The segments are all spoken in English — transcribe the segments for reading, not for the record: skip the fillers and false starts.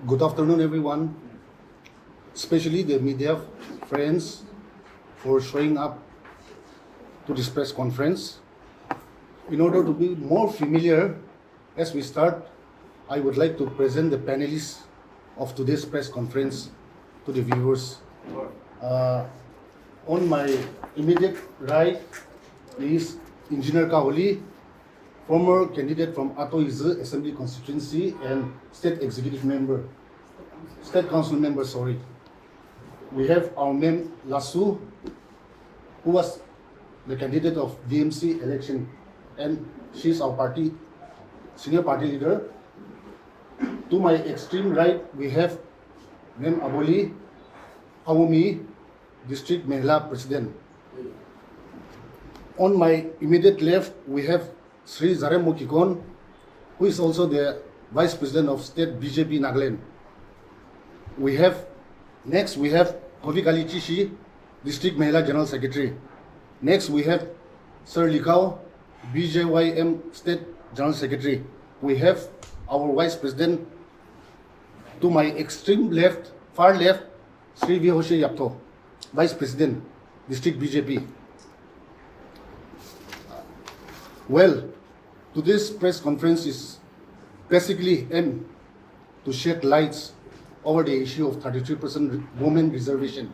Good afternoon, everyone, especially the media friends for showing up to this press conference. In order to be more familiar, as we start, I would like to present the panelists of today's press conference to the viewers. On my immediate right is Engineer Kaholi, former candidate from Ato Izu Assembly Constituency and State Council member, sorry. We have our Mem Lasu, who was the candidate of DMC election, and she's our senior party leader. To my extreme right, we have Mem Aboli Awumi, District Mahila President. On my immediate left, we have Sri Zarem Mukikon, who is also the Vice President of State BJP Nagaland. Next we have Kovi Kalichishi, District Mahila General Secretary. Next we have Sir Likau, BJYM State General Secretary. We have our Vice President, to my extreme left, far left, Sri Vihoshe Yapto, Vice President, District BJP. Well, today's press conference is basically aimed to shed lights over the issue of 33% women reservation.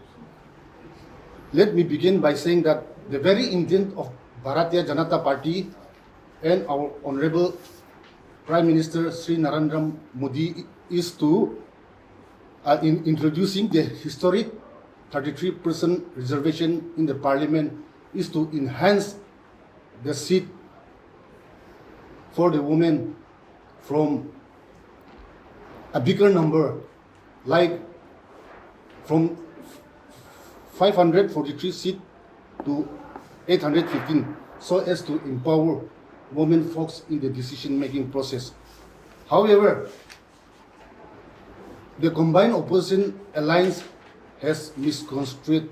Let me begin by saying that the very intent of Bharatiya Janata Party and our Honorable Prime Minister Sri Narendra Modi is to, in introducing the historic 33% reservation in the Parliament, is to enhance the seat for the women from a bigger number, like from 543 seats to 815, so as to empower women folks in the decision-making process. However, the combined opposition alliance has misconstrued,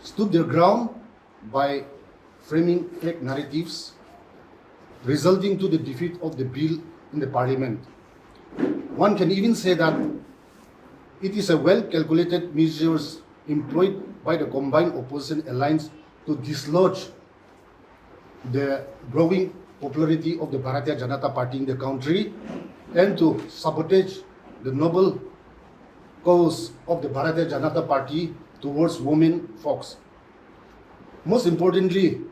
stood their ground by framing fake narratives, resulting to the defeat of the bill in the Parliament. One can even say that it is a well-calculated measures employed by the combined opposition alliance to dislodge the growing popularity of the Bharatiya Janata Party in the country and to sabotage the noble cause of the Bharatiya Janata Party towards women folks. Most importantly,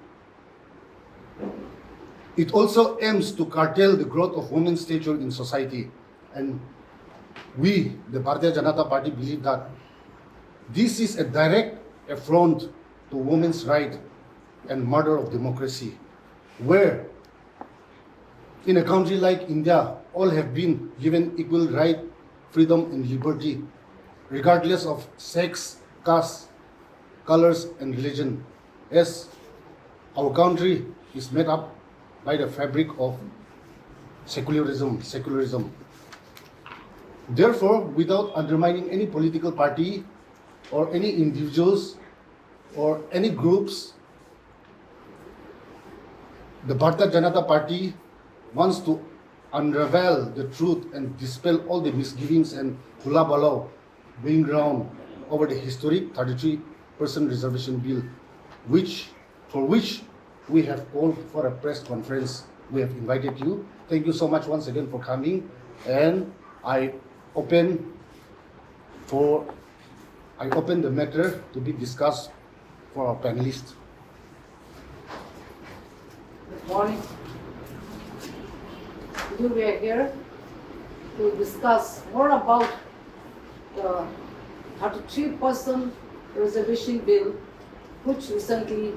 it also aims to curtail the growth of women's stature in society. And we, the Bharatiya Janata Party, believe that this is a direct affront to women's right and murder of democracy, where in a country like India, all have been given equal right, freedom and liberty, regardless of sex, caste, colors and religion, as our country is made up by the fabric of secularism. Therefore, without undermining any political party or any individuals or any groups, the Bharatiya Janata Party wants to unravel the truth and dispel all the misgivings and hula balau being around over the historic 33% reservation bill, for which we have called for a press conference. We have invited you. Thank you so much once again for coming, and I open the matter to be discussed for our panelists. Good morning. Today we are here to discuss more about the 33% reservation bill, which recently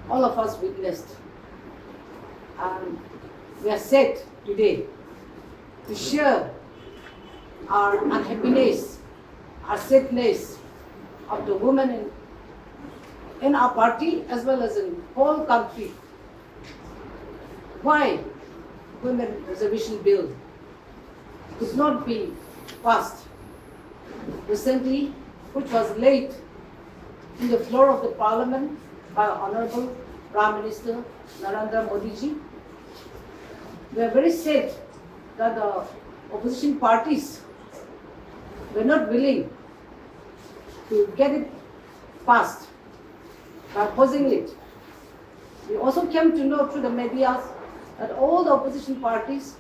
all of us witnessed. And we are set today to share our unhappiness, our sadness of the women in our party as well as in whole country. Why women reservation bill could not be passed recently, which was laid in the floor of the Parliament by Honorable Prime Minister Narendra Modi ji. We are very sad that the opposition parties were not willing to get it passed by opposing it. We also came to know through the media that all the opposition parties,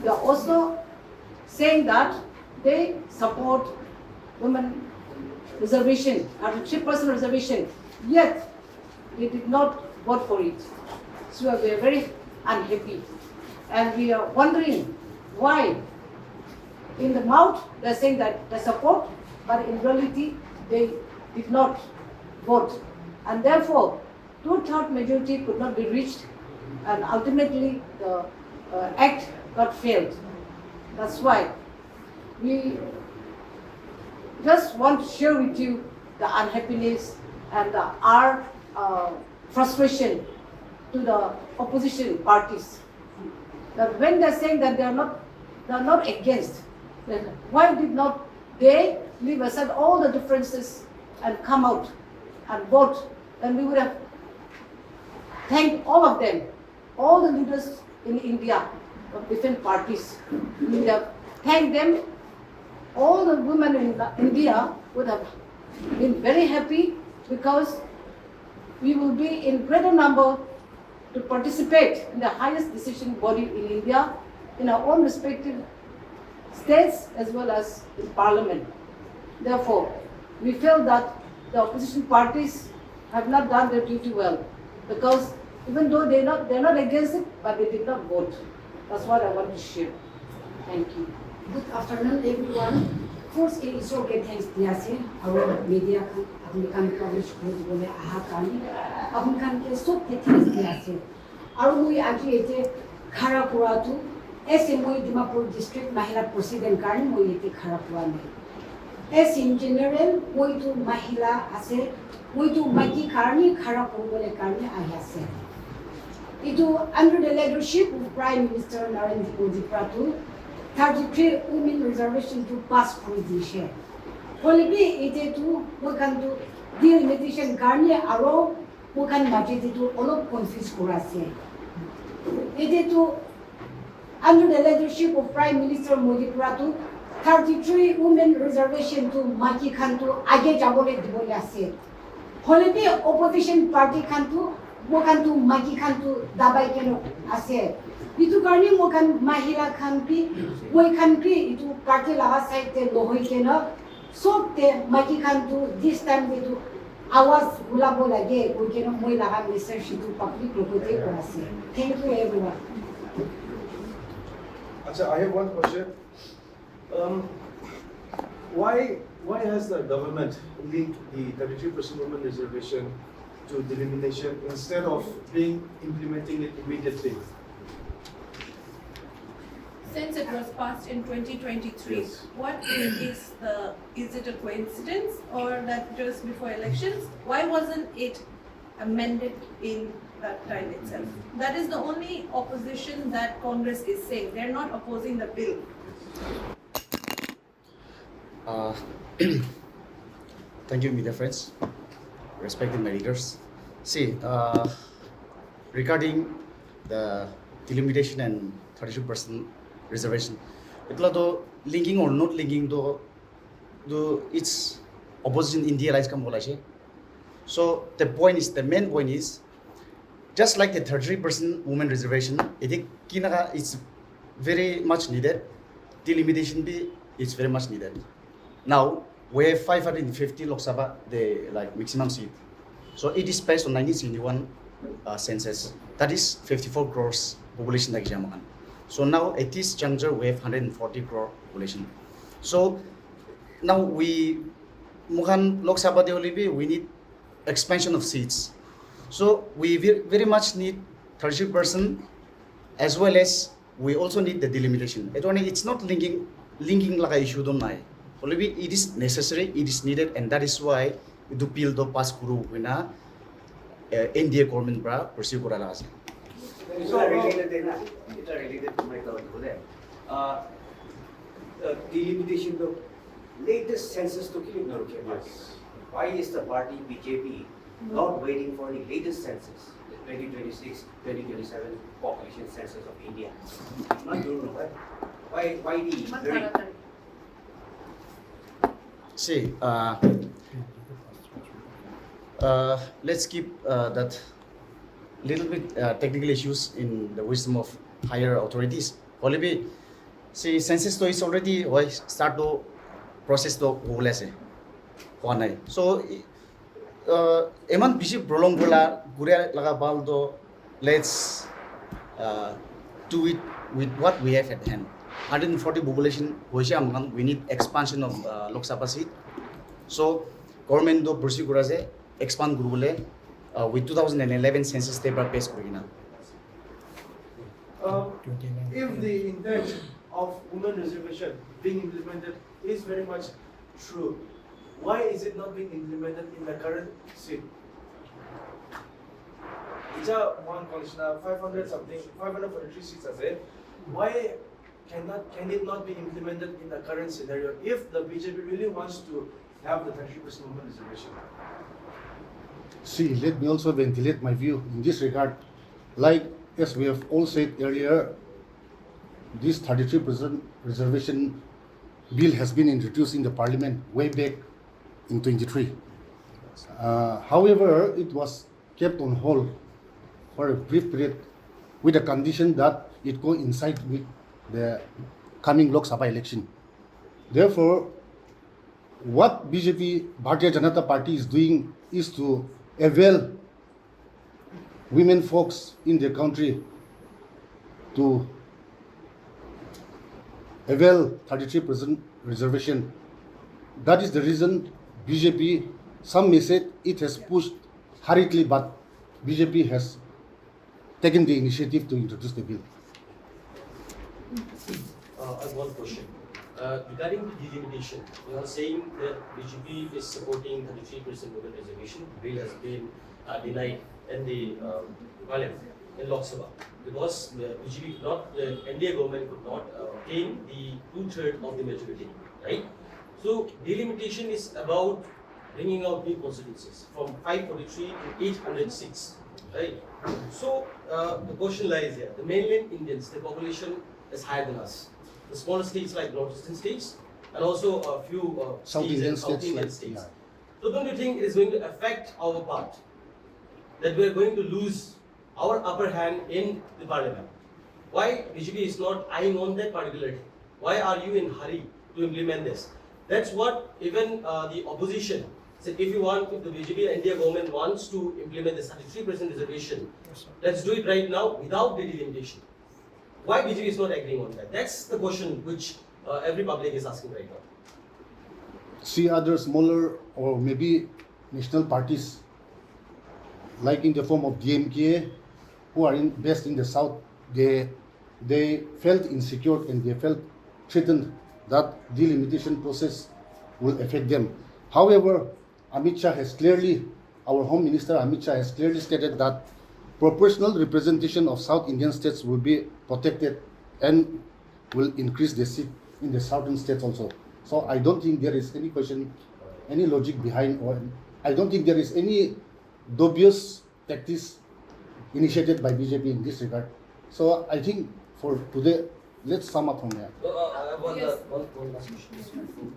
they are also saying that they support women reservation, 3% reservation, yet they did not vote for it. So we are very unhappy. And we are wondering why in the mouth they're saying that they support, but in reality they did not vote. And therefore, 2/3 majority could not be reached, and ultimately the act got failed. That's why we just want to share with you the unhappiness and our frustration to the opposition parties. That when they're saying that they are not against, then why did not they leave aside all the differences and come out and vote? Then we would have thanked all of them, all the leaders in India of different parties. We would have thanked them. All the women in India would have been very happy because we will be in greater number to participate in the highest decision body in India, in our own respective states as well as in parliament. Therefore, we feel that the opposition parties have not done their duty well, because even though they're not against it, but they did not vote. That's what I want to share. Thank you. Good afternoon, everyone. First, it is okay, thanks, Diase. Our media can publish good ahakani. Upon can stop the things, Diase. Our we actually Karakuratu, SMU Dimapur District Mahila President Karni, we Karakurani. As in general, we do Mahila Ase, we do Maki Karni, Karakurule Karni, Ayase. It do under the leadership of Prime Minister Narendra Modi Pratu. 33 women reservation to pass through this year. Holiday it to we can do delimitation garni aro we can budget to all of confuse kurase. It to under the leadership of Prime Minister Modi Pratu 33 women reservation to Maki Kantu age jabole dibole ase. Holiday opposition party Kantu we can do Maki Kantu dabai keno ase. Itu karni mokan mahila kanpi, we kanpi itu party laga side te lohoi kena, so te maki kantu this time itu awas gulabo lage, we kena moi laga message itu public property korase. Thank you everyone. Achha, I have one question. Why has the government linked the 33% women reservation to delimitation instead of implementing it immediately? Since it was passed in 2023, Yes. what is it a coincidence or that just before elections? Why wasn't it amended in that time itself? That is the only opposition that Congress is saying. They're not opposing the bill. Thank you, media friends, respected my leaders. See, regarding the delimitation and 32% reservation, itla linking or not linking do it's opposition India lies come bola. So the main point is just like the 33% women reservation, it's very much needed. Delimitation is very much needed. Now we have 550 Lok Sabha, the like maximum seat. So it is based on 1971 census. That is 54 crores population like Jamakan. So now at this juncture we have 140 crore population. So now we Lok Sabha we need expansion of seats. So we very much need 30% as well as we also need the delimitation. It's not linking like a issue don't lie. Only it is necessary, it is needed, and that is why the bill do pass guru wina India government bra pursue kora la. It's related to my thought over there. Delimitation, the latest census to kill Yes. Why is the party BJP not waiting for the latest census, the 2026, 2027 population census of India? Not doing that. Why the hurry? See, let's keep that little bit technical issues in the wisdom of higher authorities. Only see, census to is already start to process to whole say. So, eman bisi prolong bola gure laga bal do let's do it with what we have at hand. 140 population, we need expansion of Lok Sabha seat. So, government do pursue kuraje expand gurule with 2011 census paper pace kurina. If the intent of women reservation being implemented is very much true, why is it not being implemented in the current seat? It's a one college now, 500 something, 543 seats as it. Why can it not be implemented in the current scenario if the BJP really wants to have the 33% women reservation? See, let me also ventilate my view in this regard. Like, as we have all said earlier, this 33% reservation bill has been introduced in the parliament way back in 23. However, it was kept on hold for a brief period with the condition that it coincide with the coming Lok Sabha election. Therefore, what BJP, Bharatiya Janata Party is doing is to avail women folks in the country to avail 33% reservation. That is the reason BJP, some may say it has pushed hurriedly, but BJP has taken the initiative to introduce the bill. I have one question. Regarding the delimitation, you are saying that BJP is supporting 33% women reservation. The bill has been denied in the parliament in Lok Sabha because the BJP could not, the NDA government could not obtain the 2/3 of the majority, right? So delimitation is about bringing out new constituencies from 543 to 806, right? So the question lies here: the mainland Indians, the population is higher than us. The smaller states like northeastern states, and also a few South states Indian and South states, Indian like, states. yeah. So don't you think it is going to affect our part? That we are going to lose our upper hand in the parliament? Why BJP is not eyeing on that particular thing? Why are you in hurry to implement this? That's what even the opposition said. If the BJP and India government wants to implement the 33% reservation, let's do it right now without the delimitation. Why BJP is not agreeing on that? That's the question which every public is asking right now. See other smaller or maybe national parties, like in the form of DMK, who are based in the south, they felt insecure and they felt threatened that delimitation process will affect them. However, Amit Shah has clearly, our Home Minister Amit Shah has clearly stated that proportional representation of South Indian states will be protected and will increase the seat in the southern states also. So I don't think there is any question, any logic behind, or I don't think there is any dubious tactics initiated by BJP in this regard. So I think for today, let's sum up from there. I have Yes. one last question.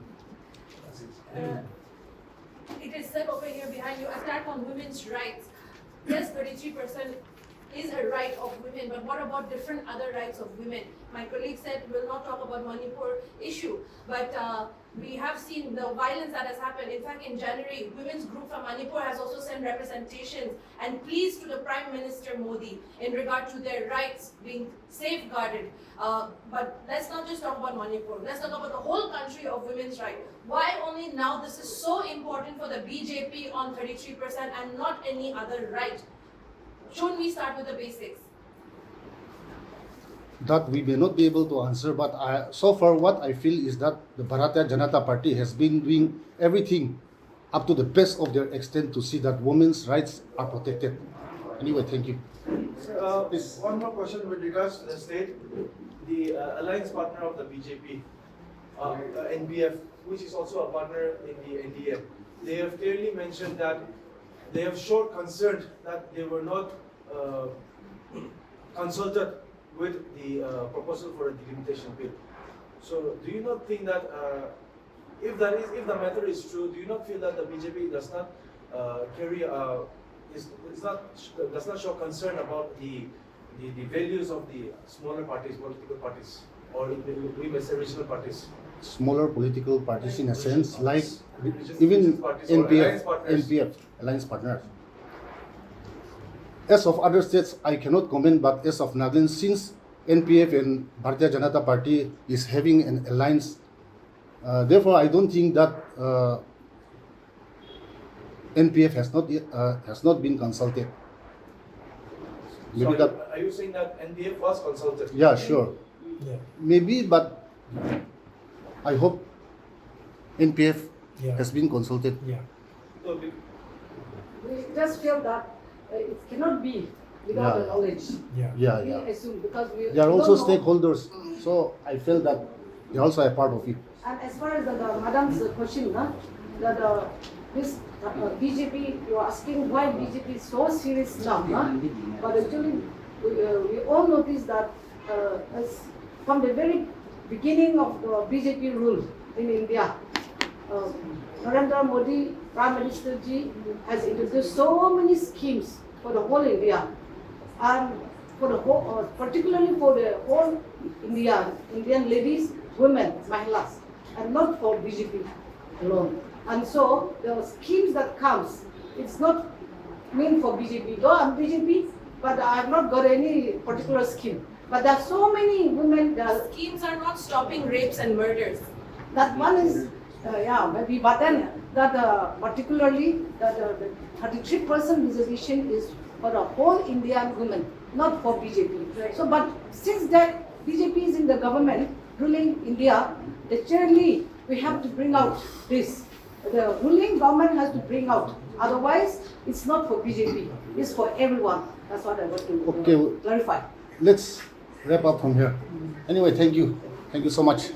It is said over here behind you, attack on women's rights. Yes, 33% is a right of women, but what about different other rights of women? My colleague said we'll not talk about Manipur issue, but we have seen the violence that has happened. In fact, in January, women's group from Manipur has also sent representations and pleas to the Prime Minister Modi in regard to their rights being safeguarded. But let's not just talk about Manipur. Let's talk about the whole country of women's rights. Why only now this is so important for the BJP on 33% and not any other right? Shouldn't we start with the basics? That we may not be able to answer, but so far what I feel is that the Bharatiya Janata Party has been doing everything up to the best of their extent to see that women's rights are protected. Anyway, thank you. One more question with regards to the state. The alliance partner of the BJP, NBF, which is also a partner in the NDA, they have clearly mentioned that they have shown concern that they were not consulted with the proposal for a delimitation bill. So, do you not think that if the matter is true, do you not feel that the BJP does not does not show concern about the values of the smaller parties, political parties, or we may say regional parties? Smaller political parties in a sense, like Regional even parties or alliance partners. NPF, alliance partners. As of other states, I cannot comment, but as of Nagaland, since NPF and Bharatiya Janata Party is having an alliance, therefore I don't think that NPF has not been consulted. Maybe So that, are you saying that NPF was consulted? yeah, sure. Yeah. Maybe, but I hope NPF Yeah. has been consulted. Yeah. So, We just feel that it cannot be without the Yeah. knowledge. Yeah. Yeah, We yeah. assume because we They are don't also know. stakeholders, so I felt that they are also a part of it. And as far as the madam's question, that this BJP, you are asking why BJP is so serious now, but actually we all notice that as from the very beginning of the BJP rule in India, Narendra Modi, Prime Minister Ji, has introduced so many schemes for the whole India, and for the whole, particularly for the whole Indian ladies, women, mahilas, and not for BJP alone. And so the schemes that comes, it's not meant for BJP. Though I'm BJP, but I have not got any particular scheme. But there are so many women that Schemes are not stopping rapes and murders. that one is, maybe, but then that particularly that the 33% reservation is for the whole Indian women, not for BJP. Right. So, but since that BJP is in the government ruling India, naturally we have to bring out this. The ruling government has to bring out. Otherwise, it's not for BJP. It's for everyone. That's what I want to Okay. clarify. Let's wrap up from here. Anyway, thank you. Thank you so much.